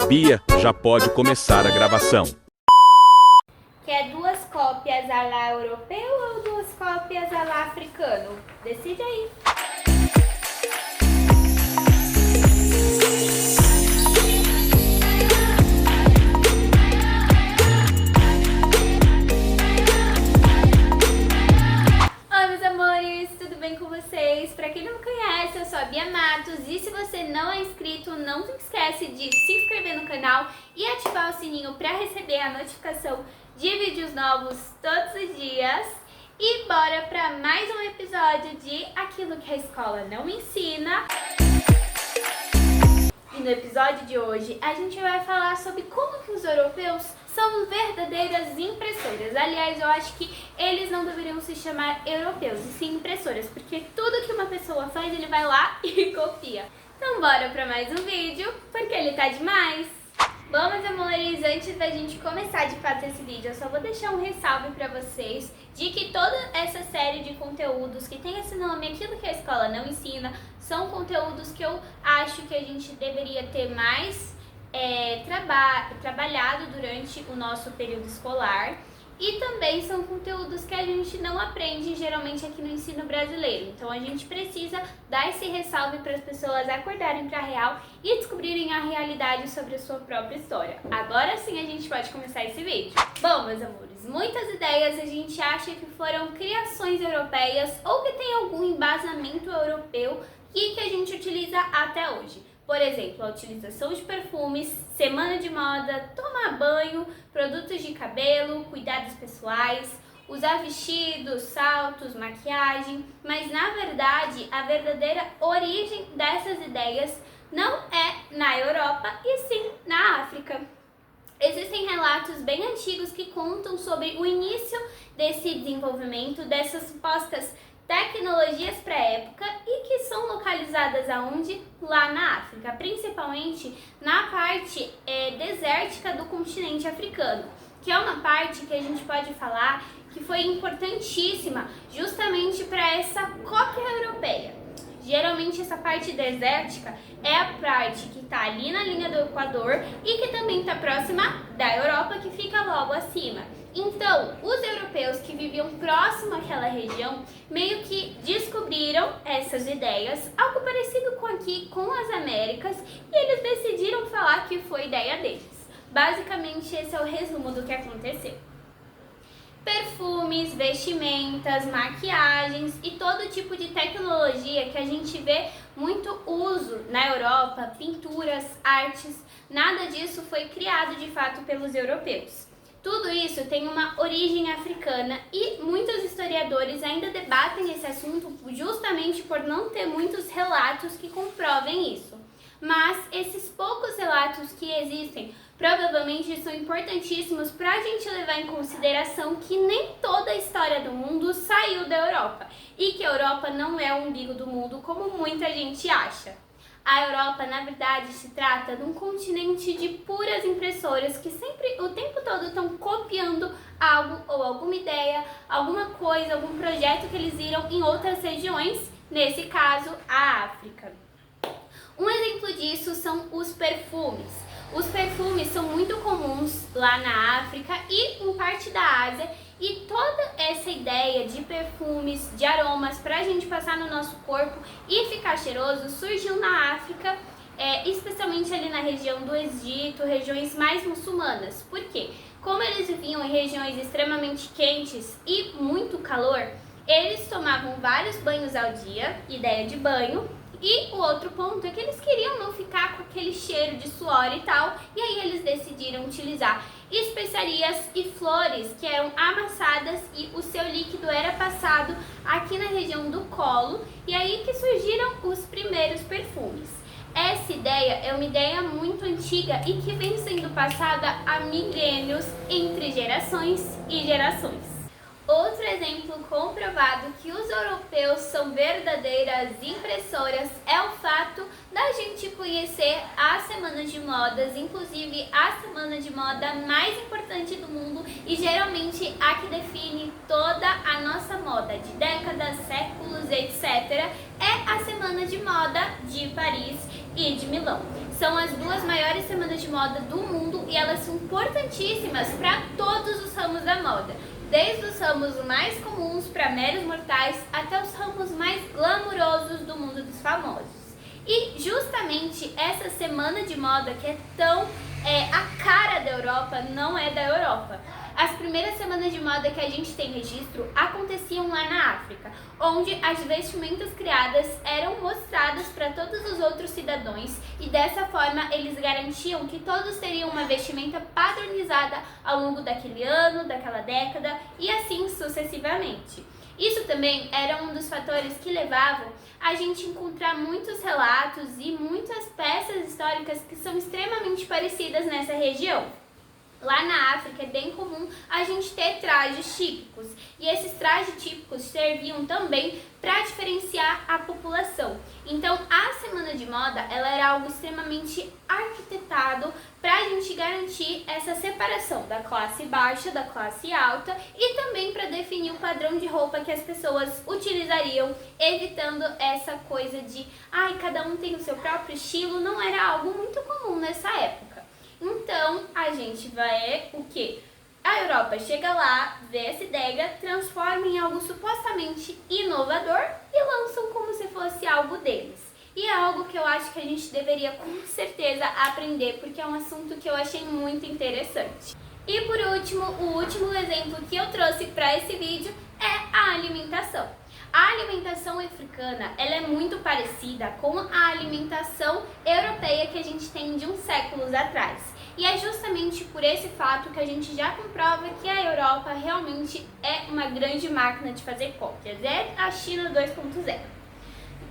Bia, já pode começar a gravação. Quer duas cópias à la europeu ou duas cópias à la africano? Decide aí. Oi, meus amores, tudo bem com vocês? Pra quem não me conhece, eu sou a Bia Matos e se você não é inscrito, não esquece de se inscrever no canal e ativar o sininho pra receber a notificação de vídeos novos todos os dias. E bora pra mais um episódio de Aquilo que a Escola Não Ensina. E no episódio de hoje a gente vai falar sobre como que os europeus são verdadeiras impressoras. Aliás, eu acho que eles não deveriam se chamar europeus, e sim impressoras, porque tudo que uma pessoa faz, ele vai lá e copia. Então bora pra mais um vídeo, porque ele tá demais! Bom, meus amores, antes da gente começar de fato esse vídeo, eu só vou deixar um ressalve pra vocês de que toda essa série de conteúdos que tem esse nome, Aquilo que a Escola Não Ensina, são conteúdos que eu acho que a gente deveria ter mais trabalhado durante o nosso período escolar. E também são conteúdos que a gente não aprende geralmente aqui no ensino brasileiro. Então a gente precisa dar esse ressalve para as pessoas acordarem para a real e descobrirem a realidade sobre a sua própria história. Agora sim a gente pode começar esse vídeo. Bom, meus amores, muitas ideias a gente acha que foram criações europeias ou que tem algum embasamento europeu que a gente utiliza até hoje. Por exemplo, a utilização de perfumes, semana de moda, tomar banho, produtos de cabelo, cuidados pessoais, usar vestidos, saltos, maquiagem, mas na verdade a verdadeira origem dessas ideias não é na Europa e sim na África. Existem relatos bem antigos que contam sobre o início desse desenvolvimento, dessas supostas tecnologias para a época e que são localizadas aonde? Lá na África, principalmente na parte desértica do continente africano, que é uma parte que a gente pode falar que foi importantíssima justamente para essa cópia europeia. Geralmente essa parte desértica é a parte que está ali na linha do Equador e que também está próxima da Europa, que fica logo acima. Então, os europeus que viviam próximo àquela região meio que descobriram essas ideias, algo parecido com aqui com as Américas, e eles decidiram falar que foi ideia deles. Basicamente, esse é o resumo do que aconteceu. Perfumes, vestimentas, maquiagens e todo tipo de tecnologia que a gente vê muito uso na Europa, pinturas, artes, nada disso foi criado de fato pelos europeus. Tudo isso tem uma origem africana e muitos historiadores ainda debatem esse assunto justamente por não ter muitos relatos que comprovem isso. Mas esses poucos relatos que existem provavelmente são importantíssimos para a gente levar em consideração que nem toda a história do mundo saiu da Europa e que a Europa não é o umbigo do mundo como muita gente acha. A Europa, na verdade, se trata de um continente de puras impressoras que sempre, o tempo todo, estão copiando algo ou alguma ideia, alguma coisa, algum projeto que eles viram em outras regiões, nesse caso, a África. Um exemplo disso são os perfumes. Os perfumes são muito comuns lá na África e em parte da Ásia, e toda essa ideia de perfumes, de aromas para a gente passar no nosso corpo e ficar cheiroso surgiu na África, especialmente ali na região do Egito, regiões mais muçulmanas. Por quê? Como eles viviam em regiões extremamente quentes e muito calor, eles tomavam vários banhos ao dia, ideia de banho. E o outro ponto é que eles queriam não ficar com aquele cheiro de suor e tal, e aí eles decidiram utilizar especiarias e flores que eram amassadas e o seu líquido era passado aqui na região do colo, e aí que surgiram os primeiros perfumes. Essa ideia é uma ideia muito antiga e que vem sendo passada há milênios entre gerações e gerações. Outro exemplo comprovado que os europeus são verdadeiras impressoras é o fato da gente conhecer as semanas de modas, inclusive a semana de moda mais importante do mundo e geralmente a que define toda a nossa moda de décadas, séculos, etc. É a Semana de Moda de Paris, e de Milão. São as duas maiores semanas de moda do mundo e elas são importantíssimas para todos os ramos da moda. Desde os ramos mais comuns para meros mortais até os ramos mais glamurosos do mundo dos famosos. E justamente essa semana de moda que é tão a cara da Europa, não é da Europa. As primeiras semanas de moda que a gente tem registro aconteciam lá na África, onde as vestimentas criadas eram mostradas para todos os outros cidadãos e dessa forma eles garantiam que todos teriam uma vestimenta padronizada ao longo daquele ano, daquela década e assim sucessivamente. Isso também era um dos fatores que levavam a gente encontrar muitos relatos e muitas peças históricas que são extremamente parecidas nessa região. Lá na África é bem comum a gente ter trajes típicos e esses trajes típicos serviam também para diferenciar a população. Então a semana de moda ela era algo extremamente arquitetado para a gente garantir essa separação da classe baixa, da classe alta e também para definir o padrão de roupa que as pessoas utilizariam, evitando essa coisa de cada um tem o seu próprio estilo, não era algo muito comum nessa época. Então, a gente vai o quê? A Europa chega lá, vê essa ideia, transforma em algo supostamente inovador e lançam como se fosse algo deles. E é algo que eu acho que a gente deveria com certeza aprender, porque é um assunto que eu achei muito interessante. E por último, o último exemplo que eu trouxe para esse vídeo é a alimentação. A alimentação africana ela é muito parecida com a alimentação europeia que a gente tem de uns séculos atrás. E é justamente por esse fato que a gente já comprova que a Europa realmente é uma grande máquina de fazer cópias. É a China 2.0.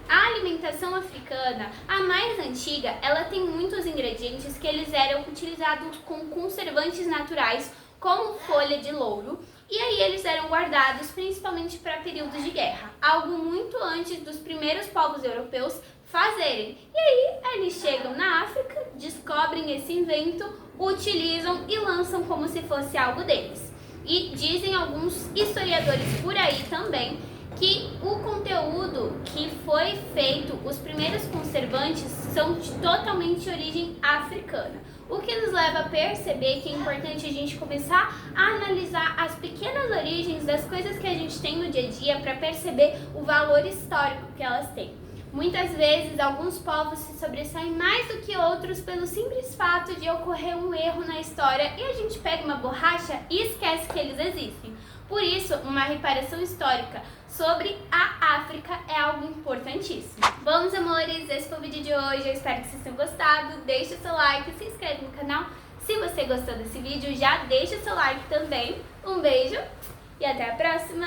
A alimentação africana, a mais antiga, ela tem muitos ingredientes que eles eram utilizados com conservantes naturais, como folha de louro, e aí eles eram guardados principalmente para períodos de guerra, algo muito antes dos primeiros povos europeus fazerem. E aí eles chegam na África, descobrem esse invento, utilizam e lançam como se fosse algo deles. E dizem alguns historiadores por aí também que o conteúdo que foi feito, os primeiros conservantes, são de totalmente origem africana. O que nos leva a perceber que é importante a gente começar a analisar as pequenas origens das coisas que a gente tem no dia a dia para perceber o valor histórico que elas têm. Muitas vezes, alguns povos se sobressaem mais do que outros pelo simples fato de ocorrer um erro na história e a gente pega uma borracha e esquece que eles existem. Por isso, uma reparação histórica sobre a África é algo importantíssimo. Bom, meus amores, esse foi o vídeo de hoje. Eu espero que vocês tenham gostado. Deixe o seu like, se inscreve no canal. Se você gostou desse vídeo, já deixa o seu like também. Um beijo e até a próxima!